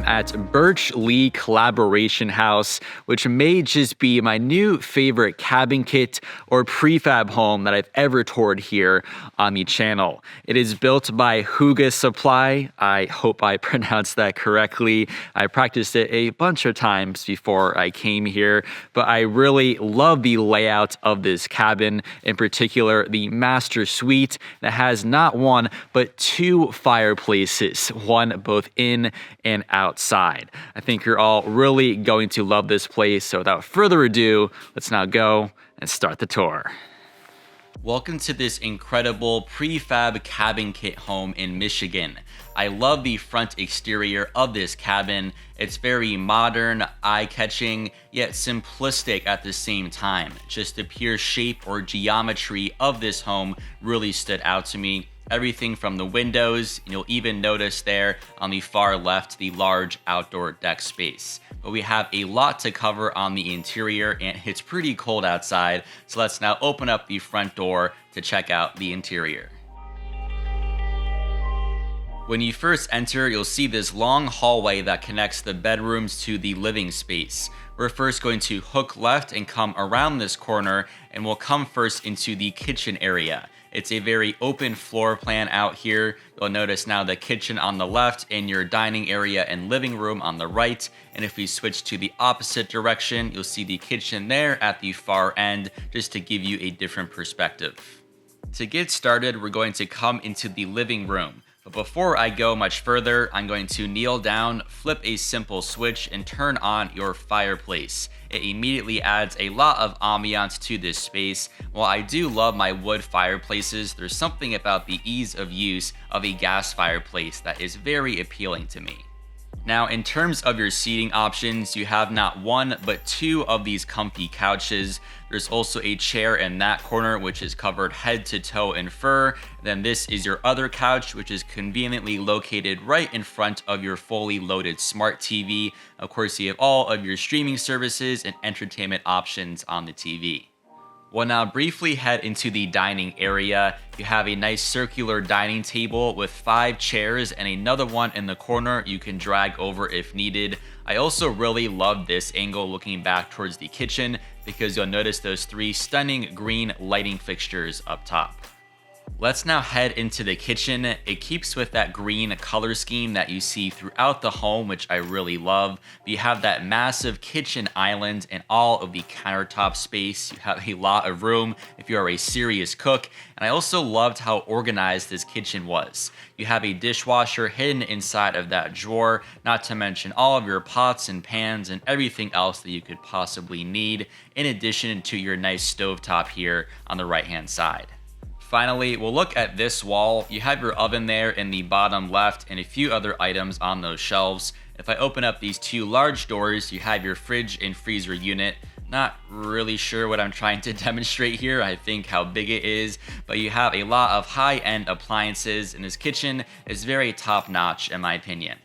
at Birch Lee Collaboration House, which may just be my new favorite cabin kit or prefab home that I've ever toured here on the channel. It is built by Hygge Supply. I hope I pronounced that correctly. I practiced it a bunch of times before I came here, but I really love the layout of this cabin, in particular the master suite that has not one but two fireplaces, one both in and outside. I think you're all really going to love this place, so without further ado, let's now go and start the tour. Welcome to this incredible prefab cabin kit home in Michigan. I love the front exterior of this cabin. It's very modern, eye-catching, yet simplistic at the same time. Just the pure shape or geometry of this home really stood out to me. Everything from the windows, and you'll even notice there on the far left, the large outdoor deck space. But we have a lot to cover on the interior, and it's pretty cold outside, so let's now open up the front door to check out the interior. When you first enter, you'll see this long hallway that connects the bedrooms to the living space. We're first going to hook left and come around this corner, and we'll come first into the kitchen area. It's a very open floor plan out here. You'll notice now the kitchen on the left and your dining area and living room on the right. And if we switch to the opposite direction, you'll see the kitchen there at the far end, just to give you a different perspective. To get started, we're going to come into the living room. But before I go much further, I'm going to kneel down, flip a simple switch, and turn on your fireplace. It immediately adds a lot of ambiance to this space. While I do love my wood fireplaces, there's something about the ease of use of a gas fireplace that is very appealing to me. Now, in terms of your seating options, you have not one, but two of these comfy couches. There's also a chair in that corner, which is covered head to toe in fur. Then this is your other couch, which is conveniently located right in front of your fully loaded smart TV. Of course, you have all of your streaming services and entertainment options on the TV. We'll now briefly head into the dining area. You have a nice circular dining table with 5 chairs and another one in the corner you can drag over if needed. I also really love this angle looking back towards the kitchen because you'll notice those 3 stunning green lighting fixtures up top. Let's now head into the kitchen. It keeps with that green color scheme that you see throughout the home, which I really love. You have that massive kitchen island and all of the countertop space. You have a lot of room if you are a serious cook. And I also loved how organized this kitchen was. You have a dishwasher hidden inside of that drawer, not to mention all of your pots and pans and everything else that you could possibly need, in addition to your nice stovetop here on the right-hand side. Finally, we'll look at this wall. You have your oven there in the bottom left and a few other items on those shelves. If I open up these 2 large doors, you have your fridge and freezer unit. Not really sure what I'm trying to demonstrate here. I think how big it is, but you have a lot of high-end appliances, and this kitchen is very top-notch in my opinion.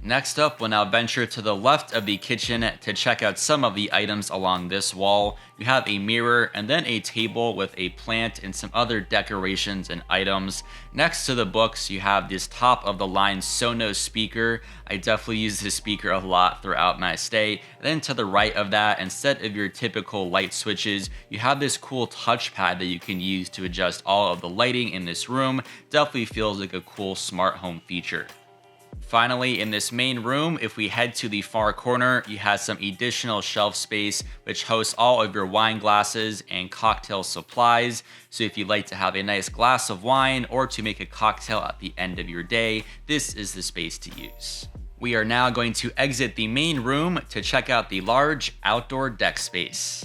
Next up, we'll now venture to the left of the kitchen to check out some of the items along this wall. You have a mirror and then a table with a plant and some other decorations and items. Next to the books, you have this top of the line Sonos speaker. I definitely use this speaker a lot throughout my stay. And then to the right of that, instead of your typical light switches, you have this cool touchpad that you can use to adjust all of the lighting in this room. Definitely feels like a cool smart home feature. Finally, in this main room, if we head to the far corner, you have some additional shelf space which hosts all of your wine glasses and cocktail supplies. So if you'd like to have a nice glass of wine or to make a cocktail at the end of your day, this is the space to use. We are now going to exit the main room to check out the large outdoor deck space.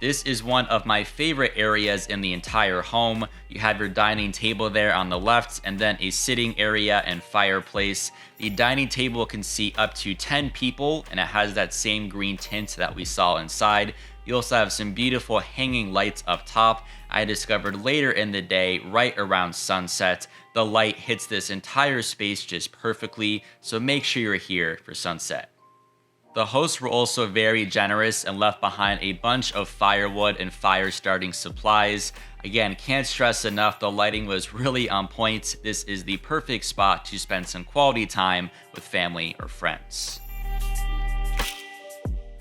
This is one of my favorite areas in the entire home. You have your dining table there on the left and then a sitting area and fireplace. The dining table can seat up to 10 people and it has that same green tint that we saw inside. You also have some beautiful hanging lights up top. I discovered later in the day, right around sunset, the light hits this entire space just perfectly, so make sure you're here for sunset. The hosts were also very generous and left behind a bunch of firewood and fire starting supplies. Again, can't stress enough, the lighting was really on point. This is the perfect spot to spend some quality time with family or friends.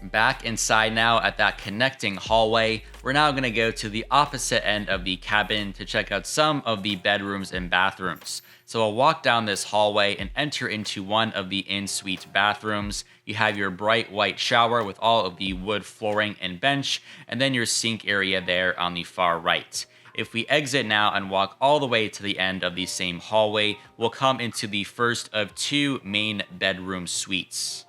Back inside now at that connecting hallway, we're now going to go to the opposite end of the cabin to check out some of the bedrooms and bathrooms. So I'll walk down this hallway and enter into one of the in-suite bathrooms. You have your bright white shower with all of the wood flooring and bench, and then your sink area there on the far right. If we exit now and walk all the way to the end of the same hallway, we'll come into the first of two main bedroom suites.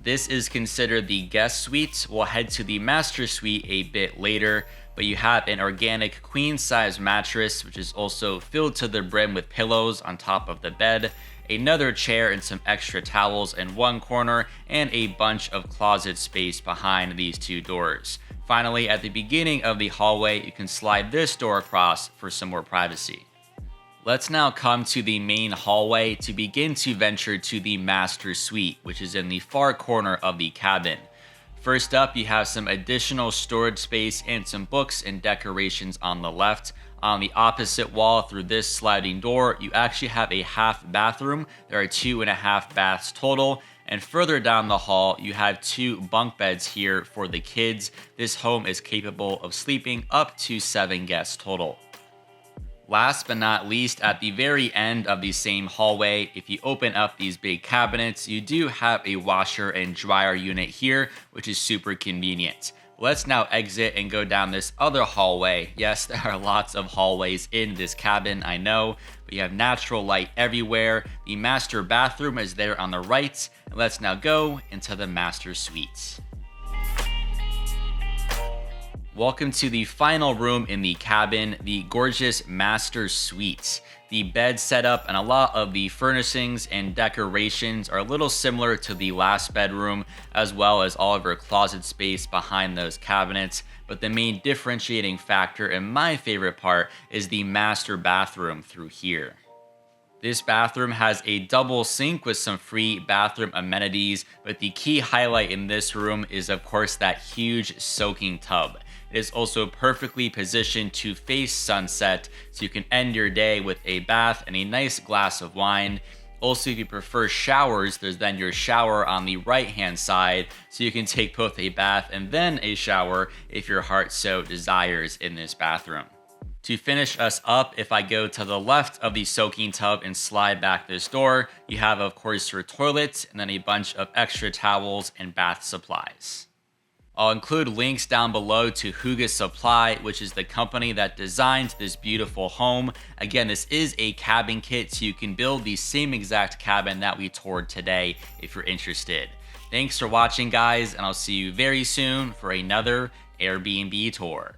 This is considered the guest suite. We'll head to the master suite a bit later, but you have an organic queen size mattress, which is also filled to the brim with pillows on top of the bed, another chair and some extra towels in one corner, and a bunch of closet space behind these two doors. Finally, at the beginning of the hallway, you can slide this door across for some more privacy. Let's now come to the main hallway to begin to venture to the master suite, which is in the far corner of the cabin. First up, you have some additional storage space and some books and decorations on the left. On the opposite wall through this sliding door, you actually have a half bathroom. There are 2.5 baths total. And further down the hall, you have 2 bunk beds here for the kids. This home is capable of sleeping up to 7 guests total. Last but not least, at the very end of the same hallway, if you open up these big cabinets, you do have a washer and dryer unit here, which is super convenient. Let's now exit and go down this other hallway. Yes, there are lots of hallways in this cabin, I know, but you have natural light everywhere. The master bathroom is there on the right, and let's now go into the master suite. Welcome to the final room in the cabin, the gorgeous master suite. The bed setup and a lot of the furnishings and decorations are a little similar to the last bedroom, as well as all of your closet space behind those cabinets. But the main differentiating factor and my favorite part is the master bathroom through here. This bathroom has a double sink with some free bathroom amenities, but the key highlight in this room is of course that huge soaking tub. It is also perfectly positioned to face sunset, so you can end your day with a bath and a nice glass of wine. Also, if you prefer showers, there's then your shower on the right-hand side, so you can take both a bath and then a shower if your heart so desires in this bathroom. To finish us up, if I go to the left of the soaking tub and slide back this door, you have of course your toilet and then a bunch of extra towels and bath supplies. I'll include links down below to Hygge Supply, which is the company that designed this beautiful home. Again, this is a cabin kit, so you can build the same exact cabin that we toured today if you're interested. Thanks for watching, guys, and I'll see you very soon for another Airbnb tour.